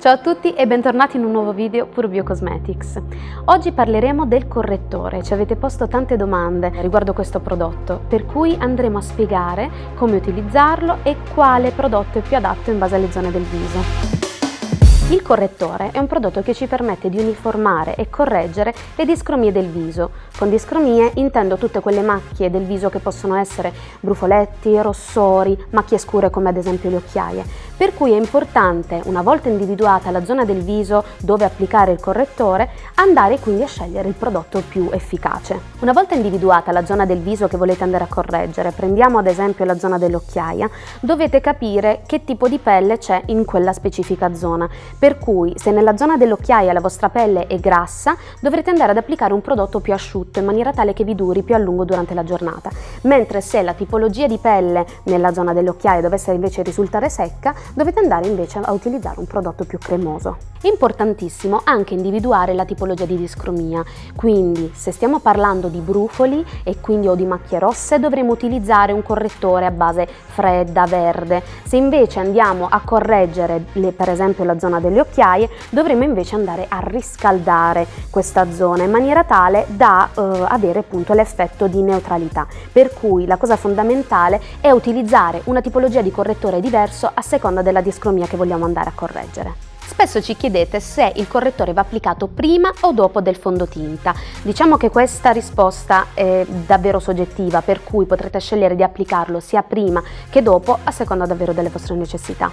Ciao a tutti e bentornati in un nuovo video Puro Bio Cosmetics. Oggi parleremo del correttore. Ci avete posto tante domande riguardo questo prodotto, per cui andremo a spiegare come utilizzarlo e quale prodotto è più adatto in base alle zone del viso. Il correttore è un prodotto che ci permette di uniformare e correggere le discromie del viso. Con discromie intendo tutte quelle macchie del viso che possono essere brufoletti, rossori, macchie scure come ad esempio le occhiaie. Per cui è importante, una volta individuata la zona del viso dove applicare il correttore, andare quindi a scegliere il prodotto più efficace. Una volta individuata la zona del viso che volete andare a correggere, prendiamo ad esempio la zona dell'occhiaia, dovete capire che tipo di pelle c'è in quella specifica zona. Per cui se nella zona dell'occhiaia la vostra pelle è grassa, dovrete andare ad applicare un prodotto più asciutto in maniera tale che vi duri più a lungo durante la giornata, mentre se la tipologia di pelle nella zona dell'occhiaia dovesse invece risultare secca, dovete andare invece a utilizzare un prodotto più cremoso. È importantissimo anche individuare la tipologia di discromia, quindi se stiamo parlando di brufoli e quindi o di macchie rosse dovremo utilizzare un correttore a base fredda, verde. Se invece andiamo a correggere per esempio la zona delle occhiaie, dovremo invece andare a riscaldare questa zona in maniera tale da avere appunto l'effetto di neutralità. Per cui la cosa fondamentale è utilizzare una tipologia di correttore diverso a seconda della discromia che vogliamo andare a correggere. Spesso ci chiedete se il correttore va applicato prima o dopo del fondotinta. Diciamo che questa risposta è davvero soggettiva, per cui potrete scegliere di applicarlo sia prima che dopo a seconda davvero delle vostre necessità.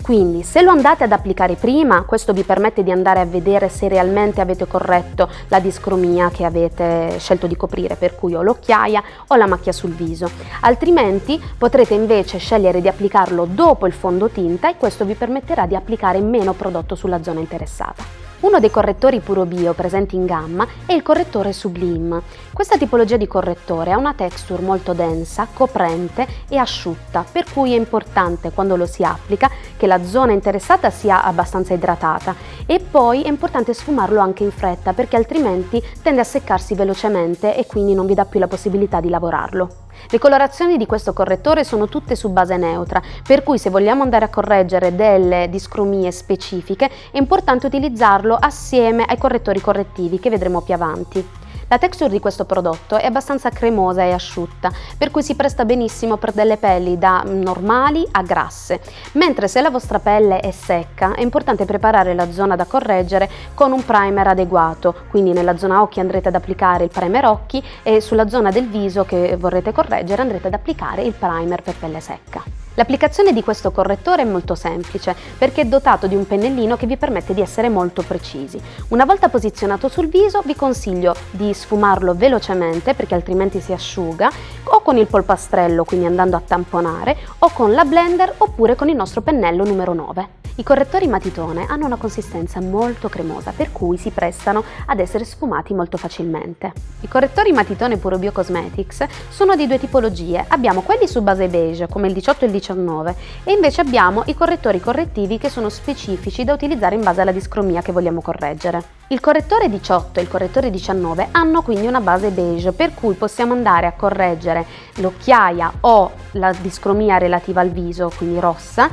Quindi se lo andate ad applicare prima, questo vi permette di andare a vedere se realmente avete corretto la discromia che avete scelto di coprire, per cui o l'occhiaia o la macchia sul viso. Altrimenti potrete invece scegliere di applicarlo dopo il fondotinta e questo vi permetterà di applicare meno prodotto sulla zona interessata. Uno dei correttori Puro Bio presenti in gamma è il correttore Sublime. Questa tipologia di correttore ha una texture molto densa, coprente e asciutta, per cui è importante quando lo si applica che la zona interessata sia abbastanza idratata e poi è importante sfumarlo anche in fretta perché altrimenti tende a seccarsi velocemente e quindi non vi dà più la possibilità di lavorarlo. Le colorazioni di questo correttore sono tutte su base neutra, per cui se vogliamo andare a correggere delle discromie specifiche è importante utilizzarlo assieme ai correttori correttivi che vedremo più avanti. La texture di questo prodotto è abbastanza cremosa e asciutta, per cui si presta benissimo per delle pelli da normali a grasse, mentre se la vostra pelle è secca è importante preparare la zona da correggere con un primer adeguato, quindi nella zona occhi andrete ad applicare il primer occhi e sulla zona del viso che vorrete correggere andrete ad applicare il primer per pelle secca. L'applicazione di questo correttore è molto semplice perché è dotato di un pennellino che vi permette di essere molto precisi. Una volta posizionato sul viso vi consiglio di sfumarlo velocemente perché altrimenti si asciuga, o con il polpastrello, quindi andando a tamponare, o con la blender oppure con il nostro pennello numero 9. I correttori matitone hanno una consistenza molto cremosa, per cui si prestano ad essere sfumati molto facilmente. I correttori matitone Puro Bio Cosmetics sono di due tipologie. Abbiamo quelli su base beige, come il 18 e il 19, e invece abbiamo i correttori correttivi che sono specifici da utilizzare in base alla discromia che vogliamo correggere. Il correttore 18 e il correttore 19 hanno quindi una base beige, per cui possiamo andare a correggere l'occhiaia o la discromia relativa al viso, quindi rossa,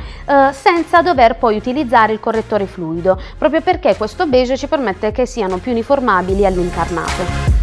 senza dover poi utilizzare il correttore fluido, proprio perché questo beige ci permette che siano più uniformabili all'incarnato.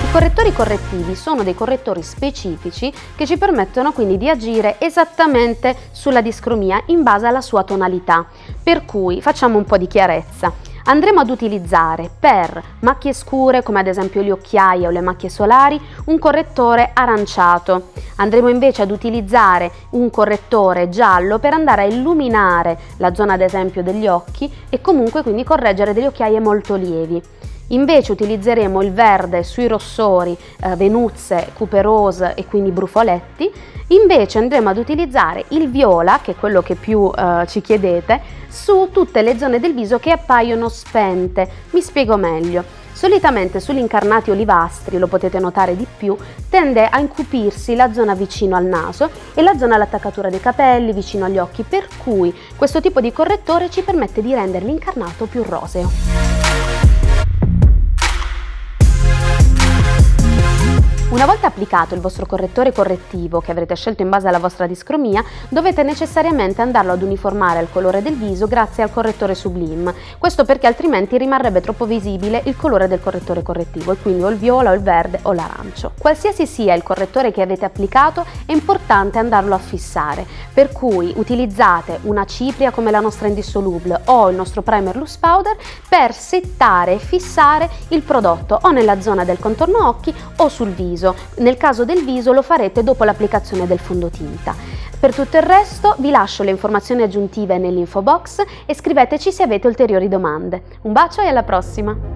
I correttori correttivi sono dei correttori specifici che ci permettono quindi di agire esattamente sulla discromia in base alla sua tonalità, per cui facciamo un po' di chiarezza. Andremo ad utilizzare per macchie scure come ad esempio le occhiaie o le macchie solari un correttore aranciato. Andremo invece ad utilizzare un correttore giallo per andare a illuminare la zona ad esempio degli occhi e comunque quindi correggere delle occhiaie molto lievi. Invece utilizzeremo il verde sui rossori, venuzze, cuperose e quindi brufoletti. Invece andremo ad utilizzare il viola, che è quello che più ci chiedete, su tutte le zone del viso che appaiono spente. Mi spiego meglio. Solitamente sugli incarnati olivastri, lo potete notare di più, tende a incupirsi la zona vicino al naso e la zona all'attaccatura dei capelli, vicino agli occhi, per cui questo tipo di correttore ci permette di rendere l'incarnato più roseo. Una volta applicato il vostro correttore correttivo, che avrete scelto in base alla vostra discromia, dovete necessariamente andarlo ad uniformare al colore del viso grazie al correttore Sublime. Questo perché altrimenti rimarrebbe troppo visibile il colore del correttore correttivo, e quindi o il viola o il verde o l'arancio. Qualsiasi sia il correttore che avete applicato, è importante andarlo a fissare, per cui utilizzate una cipria come la nostra indissolubile o il nostro primer loose powder per settare e fissare il prodotto o nella zona del contorno occhi o sul viso. Nel caso del viso lo farete dopo l'applicazione del fondotinta. Per tutto il resto vi lascio le informazioni aggiuntive nell'info box e scriveteci se avete ulteriori domande. Un bacio e alla prossima!